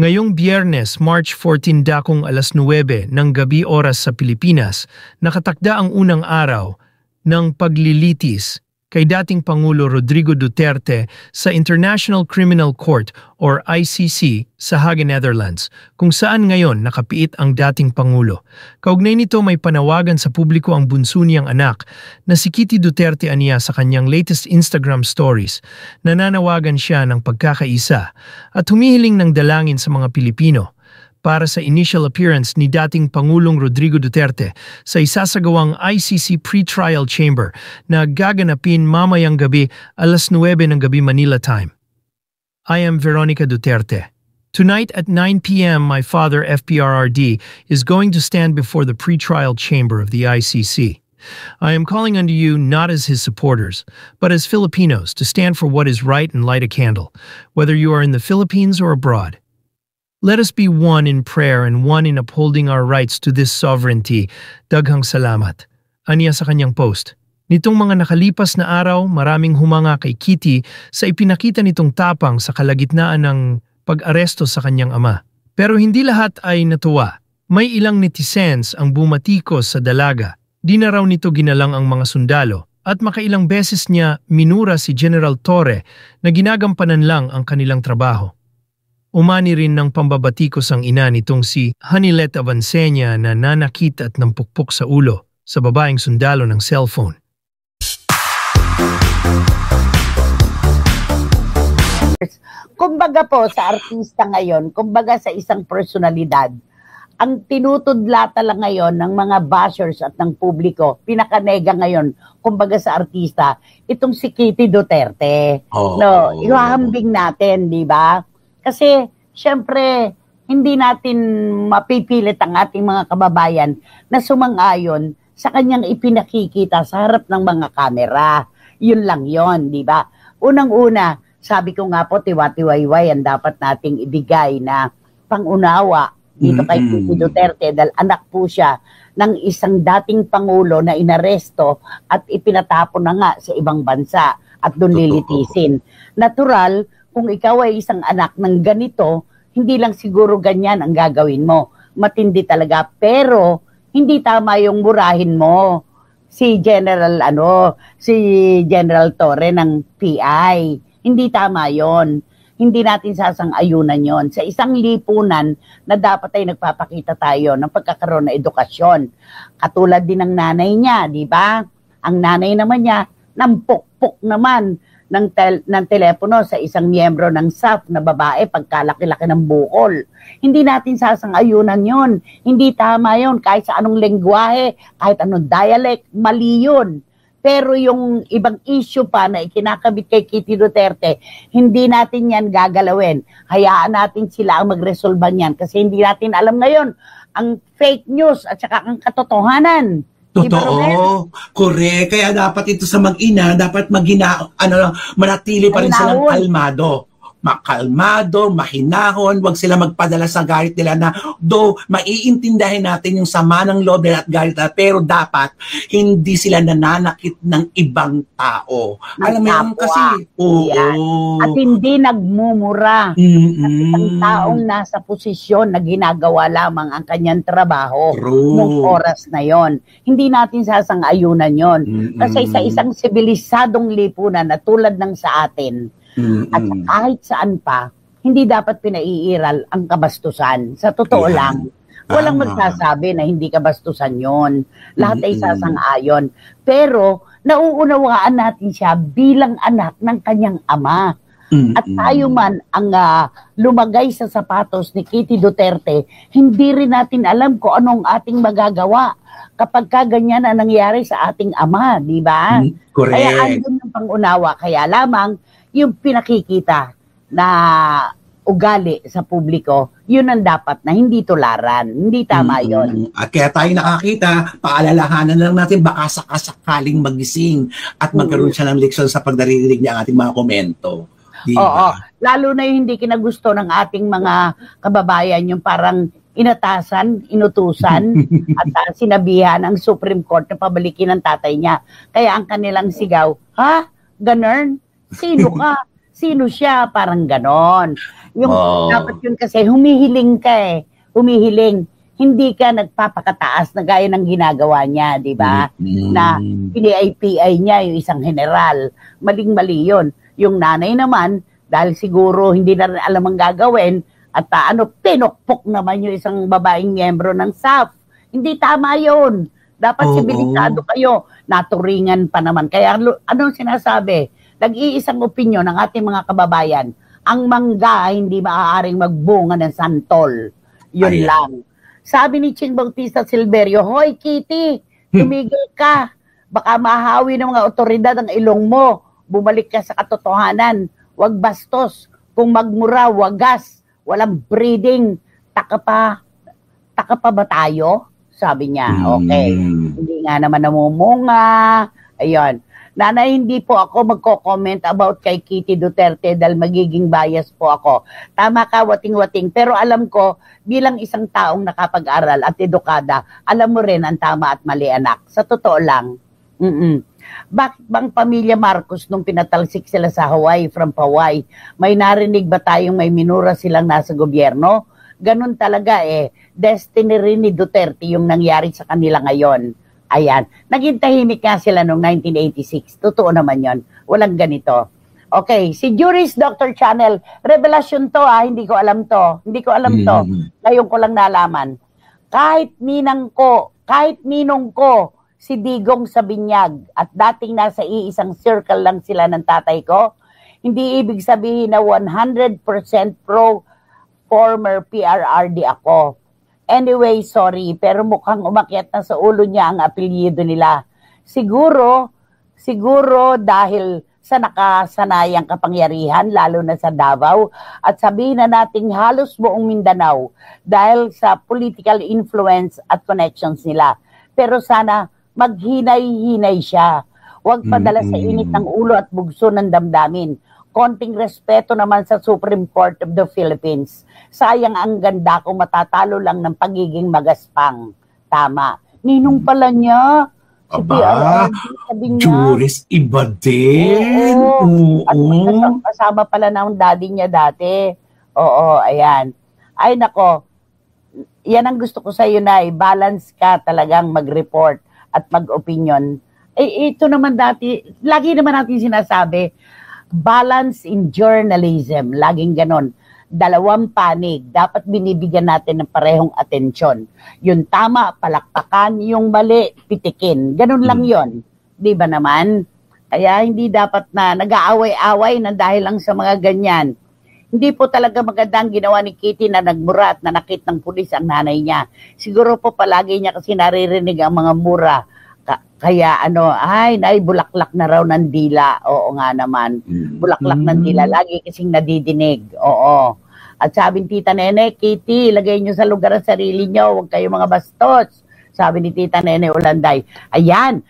Ngayong Biyernes, March 14 dakong alas 9 ng gabi oras sa Pilipinas, nakatakda ang unang araw ng paglilitis kay dating Pangulo Rodrigo Duterte sa International Criminal Court or ICC sa Hague, Netherlands, kung saan ngayon nakapiit ang dating Pangulo. Kaugnay nito may panawagan sa publiko ang bunso niyang anak na si Kitty Duterte aniya sa kanyang latest Instagram stories. Nananawagan siya ng pagkakaisa at humihiling ng dalangin sa mga Pilipino para sa initial appearance ni dating Pangulong Rodrigo Duterte sa isasagawang ICC pre-trial chamber na gaganapin mamayang gabi alas 9 ng gabi Manila time. I am Veronica Duterte. Tonight at 9 p.m. my father FPRRD is going to stand before the pre-trial chamber of the ICC. I am calling unto you not as his supporters, but as Filipinos to stand for what is right and light a candle, whether you are in the Philippines or abroad. Let us be one in prayer and one in upholding our rights to this sovereignty. Daghang salamat. Aniya sa kanyang post. Nitong mga nakalipas na araw, maraming humanga kay Kitty sa ipinakita nitong tapang sa kalagitnaan ng pag-aresto sa kanyang ama. Pero hindi lahat ay natuwa. May ilang netizens ang bumatikos sa dalaga. Di na raw nito ginalang ang mga sundalo at makailang beses niya minura si General Torre na ginagampanan lang ang kanilang trabaho. Umani rin ng pambabatikos ang ina nitong si Hanilet Avancenia na nanakit at nampukpok sa ulo sa babaeng sundalo ng cellphone. Kumbaga po sa artista ngayon, kumbaga sa isang personalidad, ang tinutudlata lang ngayon ng mga bashers at ng publiko, pinakanega ngayon, kumbaga sa artista, itong si Kitty Duterte. No, ihahambing natin, di ba? Kasi, syempre, hindi natin mapipilit ang ating mga kababayan na sumang-ayon sa kanyang ipinakikita sa harap ng mga kamera. Yun lang yon, di ba? Unang-una, sabi ko nga po, tiwa-tiwayway ang dapat nating ibigay na pangunawa dito kay Kitty Duterte dahil anak po siya ng isang dating Pangulo na inaresto at ipinatapon na nga sa ibang bansa at doon lilitisin. Natural, kung ikaw ay isang anak ng ganito, hindi lang siguro ganyan ang gagawin mo. Matindi talaga. Pero, hindi tama yung murahin mo si General Torre ng PI. Hindi tama yon. Hindi natin sasang-ayunan yon. Sa isang lipunan na dapat ay nagpapakita tayo ng pagkakaroon ng edukasyon. Katulad din ng nanay niya, di ba? Ang nanay naman niya, nampukpok naman ng telepono sa isang miyembro ng SAF na babae pagkalaki-laki ng bukol. Hindi natin sasang-ayunan yon. Hindi tama yon. Kahit sa anong lengguwahe, kahit anong dialect, mali yun. Pero yung ibang issue pa na ikinakabit kay Kitty Duterte, hindi natin yan gagalawin. Hayaan natin sila ang magresolba niyan kasi hindi natin alam ngayon ang fake news at saka ang katotohanan. Totoo, correct. Kaya dapat ito sa mag-ina, dapat manatili pa rin silang kalmado. Makalmado, mahinahon, wag sila magpadala sa galit nila na maiintindihan natin yung sama ng loob nila at galit nila, pero dapat hindi sila nananakit ng ibang tao. Alam mo yun kasi, at hindi nagmumura ng isang taong nasa posisyon na ginagawa lamang ang kanyang trabaho ng oras na yon. Hindi natin sasang-ayunan yon. Kasi sa isang sibilisadong lipunan na tulad ng sa atin, at kahit saan pa, hindi dapat pinaiiral ang kabastusan. Sa totoo lang, walang magsasabi na hindi kabastusan yon. Lahat ay sasang-ayon. Pero, nauunawaan natin siya bilang anak ng kanyang ama. At tayo man ang lumagay sa sapatos ni Kitty Duterte, hindi rin natin alam kung anong ating magagawa kapag ganyan na nangyari sa ating ama, di ba? Correct. Kaya andun yung pangunawa. Kaya lamang, yung pinakikita na ugali sa publiko, yun ang dapat na hindi tularan. Hindi tama yun. At kaya tayo nakakita, paalalahanan lang natin baka sakasakaling magising at magkaroon siya ng leksyon sa pagdarinig niya ang ating mga komento. Diba? Oo. Lalo na yung hindi kinagusto ng ating mga kababayan, yung parang inatasan, inutusan, at sinabihan ang Supreme Court na pabalikin ang tatay niya. Kaya ang kanilang sigaw, ha? Ganun? Sino ka? Sino siya? Parang ganon. Yung Oh. dapat yun kasi humihiling ka eh. Humihiling. Hindi ka nagpapakataas na gaya ng ginagawa niya, di ba? Na PI niya yung isang general. Maling-mali yun. Yung nanay naman, dahil siguro hindi na rin alam ang gagawin, at pinukpok naman yung isang babaeng miyembro ng SAF. Hindi tama yun. Dapat sibilisado kayo. Naturingan pa naman. Kaya anong sinasabi? Nag-iisang opinyon ng ating mga kababayan. Ang mangga hindi maaaring magbunga ng santol. Yun Ayan. lang. Sabi ni Ching Bautista Silverio, Hoy Kitty, tumigil ka. Baka mahawi ng mga otoridad ang ilong mo. Bumalik ka sa katotohanan. Huwag bastos. Kung magmura, wagas. Walang breeding. Taka pa ba tayo? Sabi niya, okay. Hindi nga naman namumunga. Ayun. Nanay, hindi po ako magko-comment about kay Kitty Duterte dahil magiging bias po ako. Tama ka, wating-wating. Pero alam ko, bilang isang taong nakapag-aral at edukada, alam mo rin ang tama at mali, anak. Sa totoo lang. Bakit bang pamilya Marcos nung pinatalsik sila sa Hawaii from Hawaii, may narinig ba tayong may minura silang nasa gobyerno? Ganun talaga eh. Destiny rin ni Duterte yung nangyari sa kanila ngayon. Ayan. Naging tahimik nga sila noong 1986. Totoo naman yon. Walang ganito. Okay, si Juris Dr. Channel, revelasyon to hindi ko alam to. Hindi ko alam to. Ngayon ko lang nalaman. Kahit ninong ko, si Digong sa Binyag at dating nasa iisang circle lang sila ng tatay ko, hindi ibig sabihin na 100% pro former PRRD ako. Anyway, sorry, pero mukhang umakyat na sa ulo niya ang apelyido nila. Siguro dahil sa nakasanayang kapangyarihan, lalo na sa Davao, at sabihin na nating halos buong Mindanao dahil sa political influence at connections nila. Pero sana maghinay-hinay siya. Huwag padala sa init ng ulo at bugso ng damdamin. Konting respeto naman sa Supreme Court of the Philippines. Sayang ang ganda kung matatalo lang ng pagiging magaspang. Tama. Ninong pala niya. Si Aba, sabi niya. Juris, iba din. Oo. At kasama pala ng daddy niya dati. Oo, ayan. Ay nako, yan ang gusto ko sa iyo na balance ka talagang mag-report at mag-opinion. Ito naman dati, lagi naman natin sinasabi, balance in journalism, laging ganon. Dalawang panig, dapat binibigyan natin ng parehong atensyon. Yung tama, palakpakan, yung mali, pitikin. Ganon lang yon, di ba naman? Kaya hindi dapat na nag-aaway-away na dahil lang sa mga ganyan. Hindi po talaga maganda ang ginawa ni Kitty na nagmura at nanakit ng pulis ang nanay niya. Siguro po palagi niya kasi naririnig ang mga mura. Kaya bulaklak na raw ng dila. Oo nga naman. Bulaklak ng dila. Lagi kasing nadidinig. Oo. At sabi ni Tita Nene, Kitty, lagay niyo sa lugar ang sarili niyo. Huwag kayo mga bastos. Sabi ni Tita Nene Ulanday. Ayan.